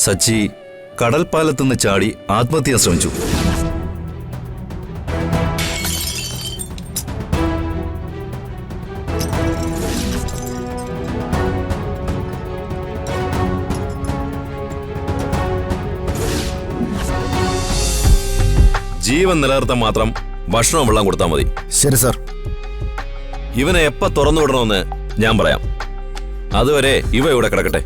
സച്ചി കടൽപ്പാലത്തുനിന്ന് ചാടി ആത്മഹത്യ ശ്രമിച്ചു. ജീവൻ നിലനിർത്താൻ മാത്രം ഭക്ഷണവും വെള്ളം കൊടുത്താൽ മതി. ശരി സാർ. ഇവനെ എപ്പ തുറന്നു വിടണമെന്ന് ഞാൻ പറയാം. അതുവരെ ഇവ ഇവിടെ കിടക്കട്ടെ.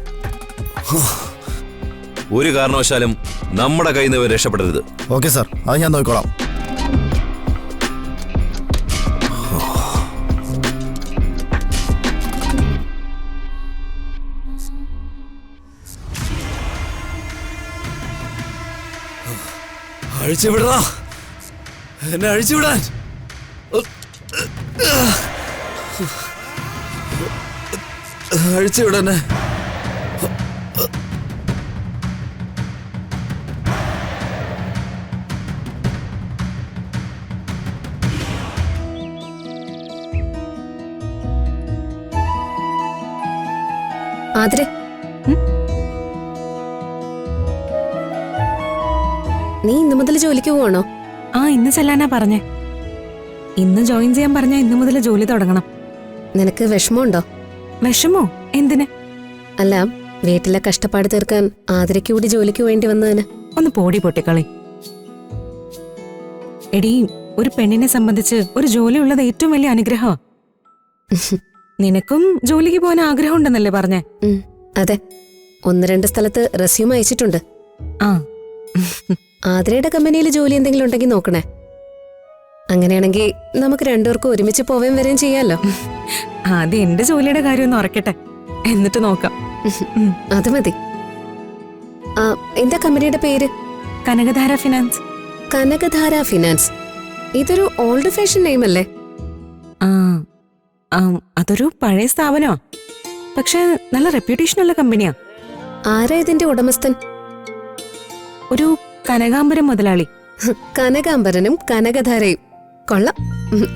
ഒരു കാരണവശാലും നമ്മുടെ കയ്യിൽ നിന്ന് രക്ഷപ്പെടരുത്. ഓക്കെ സാർ, അത് ഞാൻ നോക്കിക്കോളാം. അഴിച്ചുവിടാ, എന്നെ അഴിച്ചുവിടാൻ. അഴിച്ചുവിടന്നെ. ആതിരെ, നീ ഇന്നു മുതൽ ജോലിക്ക് പോവാണോ? ആ, ഇന്ന് ചെല്ലാനാ പറഞ്ഞേ. ഇന്ന് ജോയിൻ ചെയ്യാൻ പറഞ്ഞ ഇന്നു മുതൽ ജോലി തുടങ്ങണം. നിനക്ക് വിഷമമുണ്ടോ? വിഷമോ? എന്തിന്? അല്ല, വീട്ടിലെ കഷ്ടപ്പാട് തീർക്കാൻ ആതിരയ്ക്ക് കൂടി ജോലിക്ക് വേണ്ടി വന്നതിന്. ഒന്ന് പോടി പൊട്ടിക്കളി. എടീ, ഒരു പെണ്ണിനെ സംബന്ധിച്ച് ഒരു ജോലി ഉള്ളത് ഏറ്റവും വലിയ അനുഗ്രഹമാ. നിനക്കും ജോലിക്ക് പോകാൻ ആഗ്രഹം ഉണ്ടെന്നല്ലേ പറഞ്ഞേ? അതെ, 1-2 സ്ഥലത്ത് റെസ്യൂം അയച്ചിട്ടുണ്ട്. ആ, ആതിരയുടെ കമ്പനിയിൽ ജോലി എന്തെങ്കിലും ഉണ്ടെങ്കിൽ നോക്കണേ. അങ്ങനെയാണെങ്കിൽ നമുക്ക് രണ്ടുപേർക്കും ഒരുമിച്ച് പോവേം വരെയും ചെയ്യാലോ. ആദ്യം എന്റെ ജോലിയുടെ കാര്യം ഒന്ന് ഉറക്കട്ടെ, എന്നിട്ട് നോക്കാം. അത് മതി. എന്താ കമ്പനിയുടെ പേര്? കനകധാര ഫിനാൻസ്. കനകധാര ഫിനാൻസ്. ഇതൊരു ഓൾഡ് ഫാഷൻ നെയിം അല്ലേ? അതൊരു പഴയ സ്ഥാപനമാ, പക്ഷെ നല്ല റെപ്യൂട്ടേഷൻ ഉള്ള കമ്പനിയാ. ആരാ ഇതിന്റെ ഉടമസ്ഥൻ? ഒരു കനകാംബരം മുതലാളി. കനകാംബരനും കനകധാരയും കൊള്ളാം,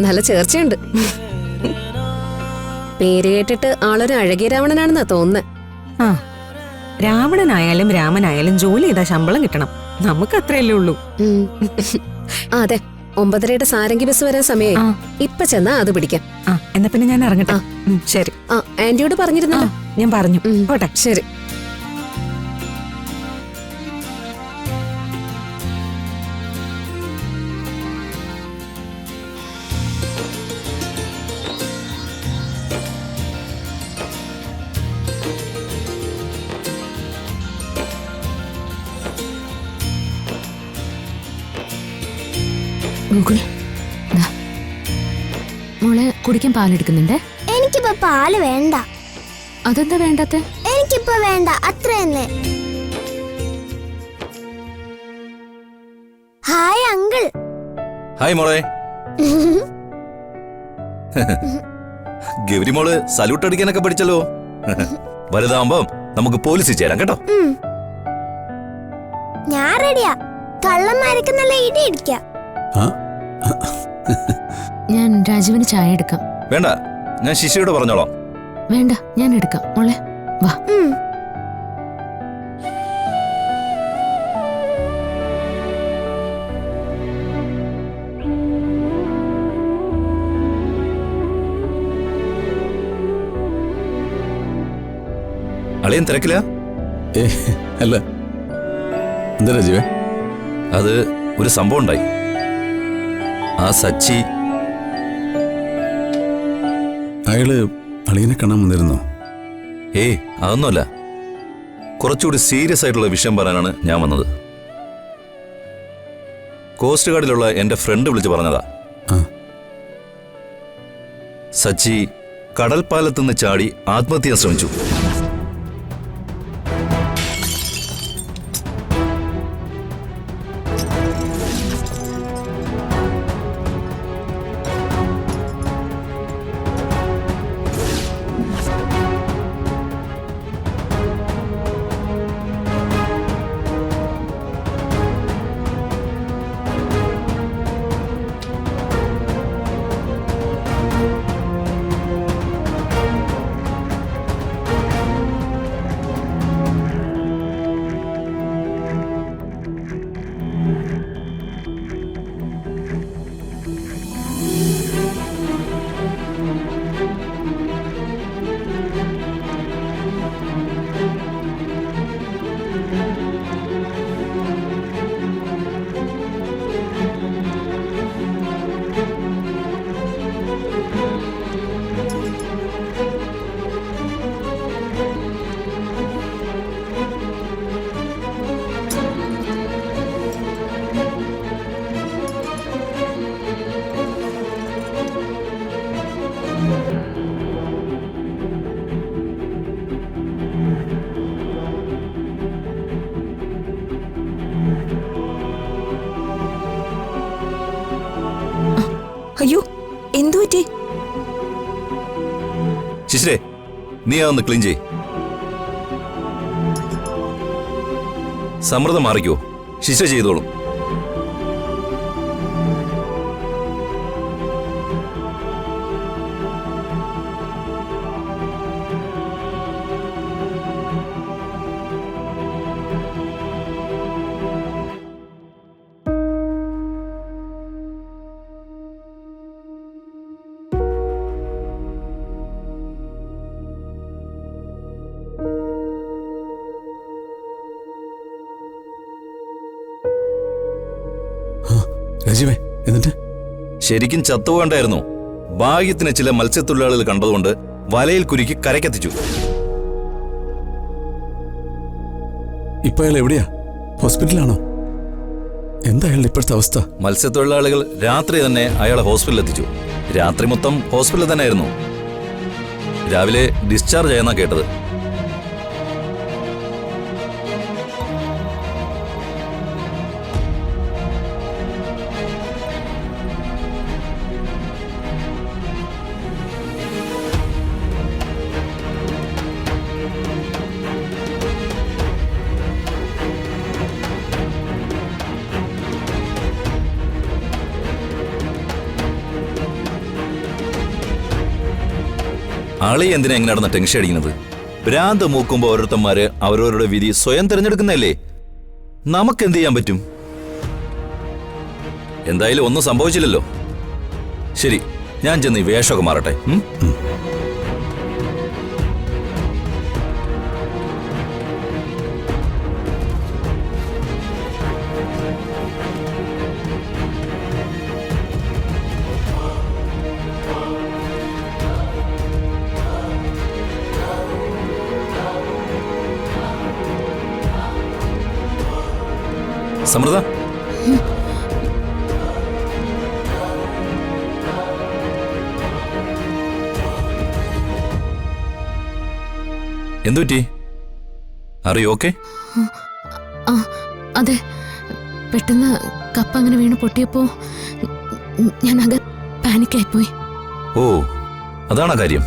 നല്ല ചേർച്ചയുണ്ട്. പേര് കേട്ടിട്ട് ആളൊരു അഴകിയ രാവണനാണെന്നാ തോന്നുന്നത്. ആ, രാവണനായാലും രാമനായാലും ജോലി ചെയ്താൽ ശമ്പളം കിട്ടണം. നമുക്ക് അത്രയല്ലേ ഉള്ളൂ. അതെ, 9:30 സാരംഗി ബസ് വരാൻ സമയമായി. ഇപ്പൊ ചെന്നാ അത് പിടിക്കാം. എന്നാ പിന്നെ ഞാൻ ഇറങ്ങട്ടെ. ശരി. ആന്റിയോട് പറഞ്ഞിരുന്നോ? ഞാൻ പറഞ്ഞു. പോട്ടെ. ശരി. ഗൂഗിൾ, മോളെ കുടിക്കാൻ പാലെടുക്കുന്നുണ്ട്. എനിക്കിപ്പോ പാല് വേണ്ട. അതെന്താ വേണ്ടാത്ത? എനിക്കിപ്പോ വേണ്ട, അത്ര തന്നെ. Hi uncle. ഹായ് മോളെ. ഗൗരി മോള് സല്യൂട്ട് അടിക്കാനൊക്കെ പഠിച്ചല്ലോ. വലുതാവുമ്പം നമുക്ക് പോലീസിൽ ചേരാം കേട്ടോ. ഞാൻ റെഡിയാ. കള്ളന്മാർക്ക് നല്ല ഇടി ഇടിക്കാം. ഞാൻ രാജീവിന് ചായ എടുക്കാം. വേണ്ട, ഞാൻ ശിശുയോട് പറഞ്ഞോളാം. വേണ്ട, ഞാൻ എടുക്കാം. മോളെ വാ. അളിയൻ തിരക്കില്ല? അല്ല, എന്താ രാജീവേ? അത് ഒരു സംഭവം ഉണ്ടായി. ആ സച്ചി അയാള് അളിയനെ കാണാൻ വന്നിരുന്നോ? ഏയ്, അതൊന്നുമല്ല. കുറച്ചുകൂടി സീരിയസ് ആയിട്ടുള്ള വിഷയം പറയാനാണ് ഞാൻ വന്നത്. കോസ്റ്റ് ഗാർഡിലുള്ള എന്റെ ഫ്രണ്ട് വിളിച്ച് പറഞ്ഞതാ. സച്ചി കടൽപ്പാലത്തുനിന്ന് ചാടി ആത്മഹത്യ ശ്രമിച്ചു. അയ്യോ എന്തു പറ്റി? ശിശിരേ, നീ അതൊന്ന് ക്ലീൻ ചെയ്. സമ്മർദ്ദം മാറിക്കോ, ശിശിര ചെയ്തോളും. രാജീവേ, എന്നിട്ട്? ശരിക്കും ചത്തുപോകണ്ടായിരുന്നു. ഭാഗ്യത്തിന് ചില മത്സ്യത്തൊഴിലാളികൾ കണ്ടതുകൊണ്ട് വലയിൽ കുരുക്കി കരക്കെത്തിച്ചു. ഇപ്പൊ അയാൾ എവിടെയാ? ഹോസ്പിറ്റലിലാണോ? എന്താ അയാളുടെ ഇപ്പോഴത്തെ അവസ്ഥ? മത്സ്യത്തൊഴിലാളികൾ രാത്രി തന്നെ അയാളെ ഹോസ്പിറ്റലിൽ എത്തിച്ചു. രാത്രി മൊത്തം ഹോസ്പിറ്റലിൽ തന്നെ ആയിരുന്നു. രാവിലെ ഡിസ്ചാർജ് ആയെന്നാ കേട്ടത്. ആളെ എന്തിനാ എങ്ങനെ നടന്ന ടെൻഷൻ അടിക്കുന്നത്? ഭ്രാന്ത് മൂക്കുമ്പോ ഓരോരുത്തന്മാര് അവരവരുടെ വിധി സ്വയം തിരഞ്ഞെടുക്കുന്നതല്ലേ? നമുക്ക് എന്ത് ചെയ്യാൻ പറ്റും? എന്തായാലും ഒന്നും സംഭവിച്ചില്ലല്ലോ. ശരി, ഞാൻ ചെന്ന് ഈ വേഷമൊക്കെ മാറട്ടെ. സമൃദ്ധ, എന്തുപറ്റി? അറിയോ? ഓക്കെ? ആ അതെ, പെട്ടെന്ന് കപ്പ അങ്ങനെ വീണ് പൊട്ടിയപ്പോ ഞാൻ ആകെ പാനിക്കായിപ്പോയി. ഓ, അതാണോ കാര്യം?